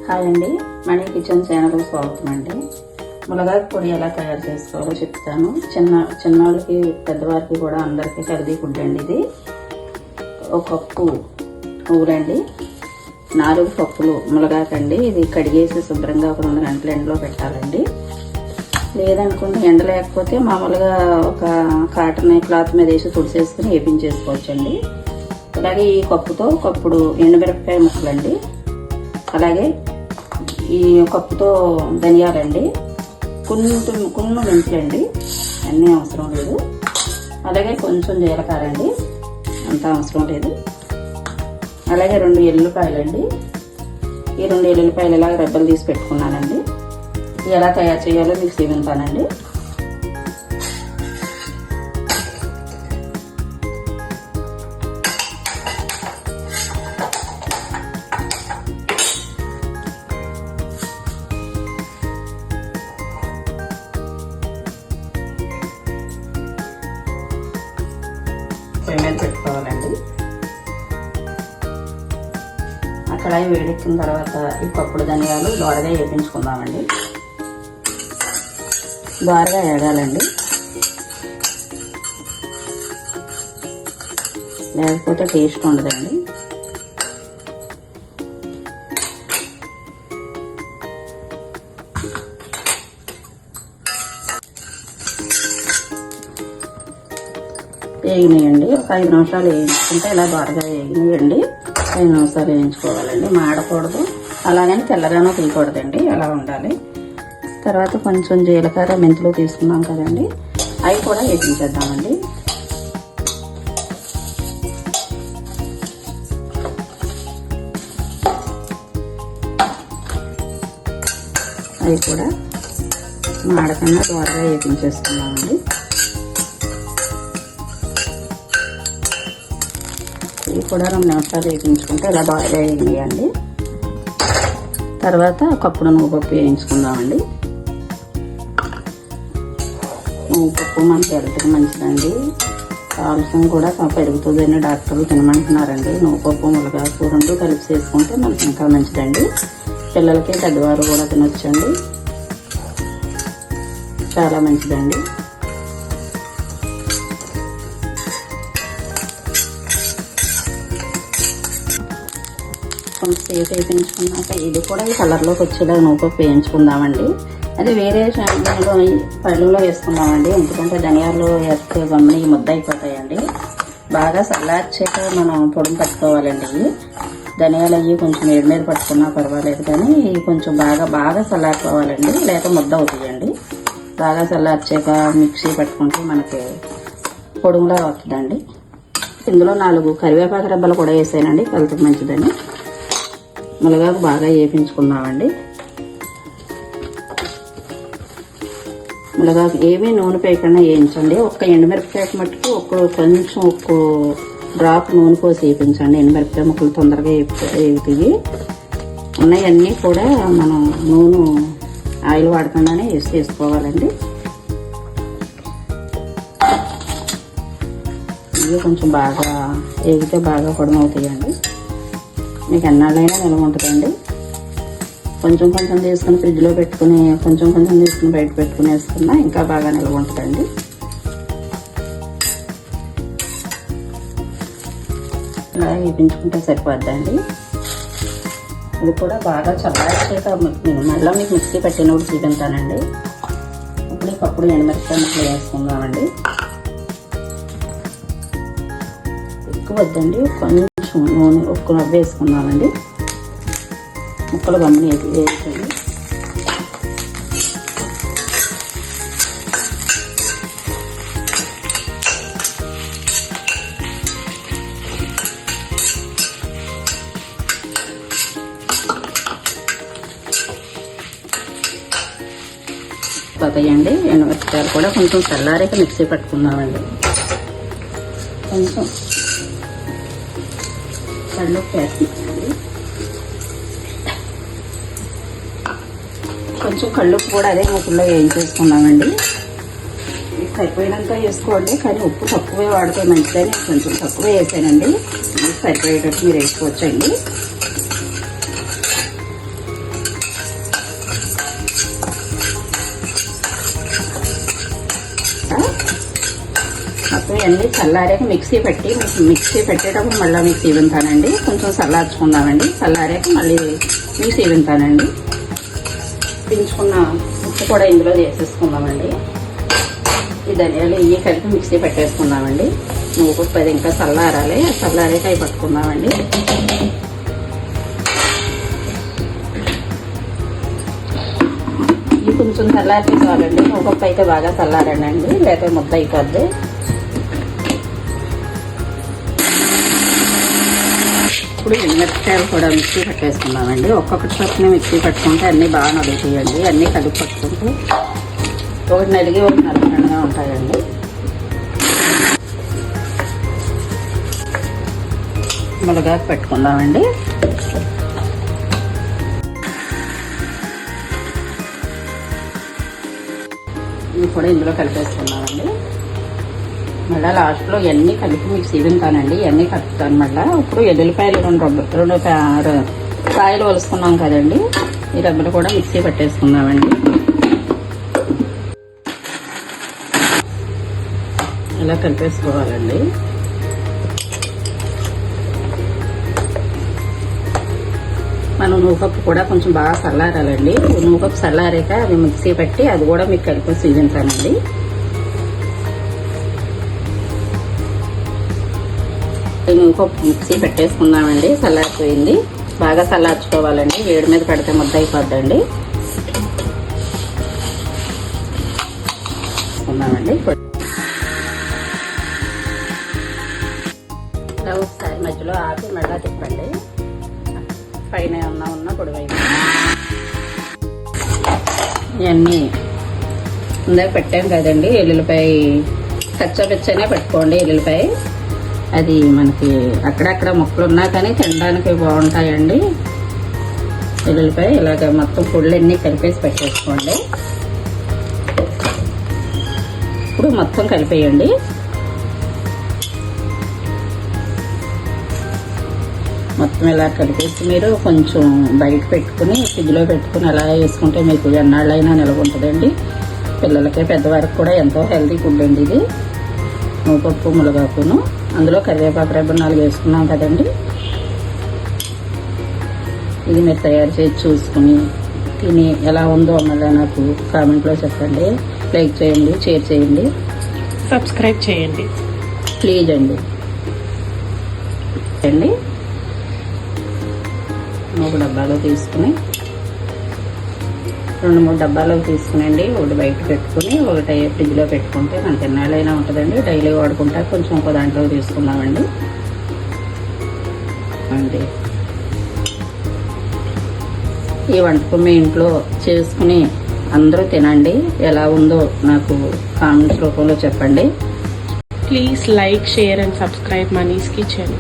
Hi అండి, money kitchen ఛానల్కి స్వాగతం అండి. మునగాకు పొడి ఎలా తయారు చేసుకోవాలో చెప్తాను. చిన్నవాళ్ళకి పెద్దవారికి కూడా అందరికీ హెల్దీ ఫుడ్ అండి. ఇది ఒక కప్పు పువ్వులండి, 4 కప్పులు మునగాకండి. ఇది కడిగేసి శుభ్రంగా ఒక 2 గంటల ఎండలో పెట్టాలండి. లేదనుకుంటే ఎండ లేకపోతే మామూలుగా ఒక కాటన్ క్లాత్ మీద వేసి తుడిసేసుకుని వేపించేసుకోవచ్చండి. అలాగే ఈ కప్పుతో కప్పుడు ఎండుమిరపకాయ ముక్కలండి, అలాగే ఈ కప్పుతో ధనియాలండి, కొన్ని మెంతులండి, అన్నీ అవసరం లేదు. అలాగే కొంచెం జీలకర్ర అండి, అంత అవసరం లేదు. అలాగే 2 ఎల్లుల్లిపాయలండి. ఈ 2 ఎల్లుల్లిపాయలు ఇలాగ రెబ్బలు తీసి పెట్టుకున్నానండి. ఎలా తయారు చేయాలో మీకు చూపిస్తానండి. పొయ్యి మీద పెట్టుకోవాలండి. ఆ కళాయి వేడెక్కిన తర్వాత ఈ పప్పుడు ధనియాలు దోరగా వేపించుకుందామండి. దోరగా వేగాలండి, లేకపోతే టేస్ట్ ఉండదండి. వేగినాయండి. ఒక 5 నిమిషాలు వేయించుకుంటే ఇలా దోరగా వేగినాయండి. 5 నిమిషాలు వేయించుకోవాలండి, మాడకూడదు, అలాగని తెల్లగానో తీయకూడదండి, అలా ఉండాలి. తర్వాత కొంచెం జీలకర్ర మెంతులు తీసుకున్నాం కదండి, అవి కూడా వేయించేద్దామండి. అవి కూడా మాడకుండా దోరగా వేయించేసుకున్నామండి. ఇవి కూడా 2 నిమిషాలు వేయించుకుంటే ఇలా బాగా వేయండి. తర్వాత కప్పుడు నువ్వుపప్పు వేయించుకుందామండి. నువ్వుపప్పు మనకి హెల్త్కి మంచిదండి. కాల్షియం కూడా పెరుగుతుందని డాక్టర్లు తినమంటున్నారండి. నువ్వుపప్పు మునగాకు 2 కలిపి చేసుకుంటే మనకి ఇంకా మంచిదండి. పిల్లలకి పెద్దవారు కూడా తినొచ్చండి, చాలా మంచిదండి. కొంచెం సేపు వేయించుకున్నాక ఇది కూడా ఈ కలర్లోకి వచ్చేలా నువ్వుపప్పు వేయించుకుందామండి. అది వేరే పళ్ళులో వేసుకుందామండి, ఎందుకంటే ధనియాలు వేస్తే గమ్ముని ముద్ద అయిపోతాయండి. బాగా చల్లార్చాక మనం పొడిని పట్టుకోవాలండి. ఇవి ధనియాలు అవి కొంచెం వేడి మీద పట్టుకున్నా పర్వాలేదు, కానీ కొంచెం బాగా చల్లారిపోవాలండి, లేక ముద్ద అవుతాయండి. బాగా చల్లార్చాక మిక్సీ పట్టుకుంటే మనకి పొడుగులా అవుతుందండి. ఇందులో 4 కరివేపాకు రెబ్బలు కూడా వేసానండి, హెల్త్కి మంచిదని. మునగాకు బాగా వేయించుకుందామండి. మునగాకు ఏమీ నూనె పేయకుండా వేయించండి. ఒక్క ఎండుమిరపకాయ మట్టుకు ఒక్క డ్రాప్ నూనె పోసి వేయించండి. ఎండుమిరపకాయ ముక్కలు తొందరగా వేగుతాయి. ఉన్నాయన్నీ కూడా మనం నూనె ఆయిల్ వాడకుండానే వేసుకోవాలండి. ఇవి కొంచెం బాగా వేగితే బాగా పొడమవుతాయండి. మీకు ఎన్నాళ్ళైనా నిల్వ ఉంటుందండి. కొంచెం తీసుకుని ఫ్రిడ్జ్లో పెట్టుకుని కొంచెం తీసుకుని బయట పెట్టుకుని వేసుకున్నా ఇంకా బాగా నిల్వ ఉంటుందండి. ఇలా వేయించుకుంటే సరిపోద్దండి. ఇది కూడా బాగా చల్లార్చాక మళ్ళీ మీకు మిక్సీ పెట్టినప్పుడు చూపించానండి. ఇప్పుడు ఈ కప్పుడు ఎండుమిరపకాయ ముక్కలు వేసుకుందామండి. ఎక్కువ వద్దండి, కొంచెం నూనె ఒక్క రవ్వ వేసుకుందామండి. ముక్కలు గమ్ముని వేసుకోండి. పోతాయండి. ఎండుమిరపకాయలు కూడా కొంచెం చల్లారాక మిక్సీ పట్టుకుందామండి. కొంచెం కళ్ళుప్పు వేస్తున్నామండి. కొంచెం కళ్ళుప్పు కూడా అదే ముక్కల్లో వేయించేసుకున్నామండి. సరిపోయినంత వేసుకోండి, కానీ ఉప్పు తక్కువే వాడితే మంచిదని కొంచెం తక్కువే వేసానండి. సరిపోయేటట్టు మీరు వేసుకోవచ్చండి. ఇవన్నీ చల్లారాక మిక్సీ పెట్టేటప్పుడు మళ్ళీ మిక్సీ వింటానండి. కొంచెం చల్లార్చుకుందామండి. చల్లారాక మళ్ళీ మిక్సీ వింటానండి. పించుకున్న ఉప్పు కూడా ఇందులో వేసేసుకుందామండి. ఈ ధనియాలు ఇవి కలిపి మిక్సీ పెట్టేసుకుందామండి. నువ్వుపప్పు అది ఇంకా చల్లారాలి. చల్లారాక అవి పట్టుకుందామండి. ఇవి కొంచెం చల్లారితే చాలండి. నువ్వుపప్పు అయితే బాగా చల్లారండి, లేకపోతే ముద్ద అయిపోద్ది. ఇప్పుడు ఎండుమిరపకాయలు కూడా మిక్సీ పెట్టేసుకుందామండి. ఒక్కొక్కటి పక్కనే మిక్సీ పట్టుకుంటే అన్నీ బాగా నలుగుతాయండి. అన్నీ కలిపి పట్టుకుంటే ఒకటి నలిగి ఒకటి నలగకుండా ఉంటాయండి. మునగాకు పెట్టుకుందామండి. ఇవి కూడా ఇందులో కలిపేసుకుందామండి. మళ్ళీ లాస్ట్లో ఇవన్నీ కలిపి మీకు సీవింటానండి. ఇవన్నీ కలుపుతాను మళ్ళీ. ఇప్పుడు ఎల్లుల్లిపాయలు రెండు కాయలు వలుసుకున్నాం కదండి. ఈ రబ్బలు కూడా మిక్సీ పెట్టేసుకుందామండి. ఇలా కలిపేసుకోవాలండి. మనం నువ్వుపప్పు కూడా కొంచెం బాగా చల్లారాలండి. నువ్వుపప్పు చల్లారాక అది మిక్సీ పెట్టి అది కూడా మీకు కలిపి సీవించానండి. నువ్వుపప్పు మిక్సీ పెట్టేసుకున్నామండి. చల్లారిపోయింది. బాగా చల్లార్చుకోవాలండి. వేడి మీద పెడితే ముద్ద అయిపోద్దండి. ఇలా ఒకసారి మధ్యలో ఆపి మళ్ళా తిప్పండి. పైన ఉన్న పొడివైపు ఇవన్నీ ఇందాక పెట్టాం కదండి. ఎల్లుల్లిపాయ కచ్చాపిచ్చనే పెట్టుకోండి. ఎల్లుల్లిపాయ అది మనకి అక్కడక్కడ ముక్కలు ఉన్నా కానీ తినడానికి బాగుంటాయండి. ఎల్లుల్లిపాయ ఇలాగ మొత్తం పొడులన్నీ కలిపేసి పెట్టేసుకోండి. ఇప్పుడు మొత్తం కలిపేయండి. మొత్తం ఇలా కలిపేసి మీరు కొంచెం బయట పెట్టుకుని ఫ్రిడ్జ్లో పెట్టుకుని అలా వేసుకుంటే మీకు ఎన్నాళ్ళైనా నిల్వ ఉంటుందండి. పిల్లలకి పెద్దవారికి కూడా ఎంతో హెల్తీ ఫుడ్ అండి ఇది. నువ్వుపప్పు మునగాకును అందులో కరివేపాకు రెబ్బలు 4 వేసుకున్నాం కదండి. ఇది మీరు తయారు చేసి చూసుకుని తిని ఎలా ఉందో మళ్ళీ నాకు కామెంట్లో చెప్పండి. లైక్ చేయండి, షేర్ చేయండి, సబ్స్క్రైబ్ చేయండి ప్లీజ్ అండి. 3 డబ్బాలో తీసుకుని 2-3 డబ్బాలో తీసుకునండి. ఒకటి బయట పెట్టుకుని ఒకటి ఫ్రిడ్జ్లో పెట్టుకుంటే మనకి ఎన్నాళ్ళైనా ఉంటుందండి. డైలీ వాడుకుంటే కొంచెం ఒక దాంట్లో తీసుకున్నామండి. ఈ వంటకం మీ ఇంట్లో చేసుకుని అందరూ తినండి. ఎలా ఉందో నాకు కామెంట్స్ రూపంలో చెప్పండి. Please like, share and subscribe Mani's kitchen.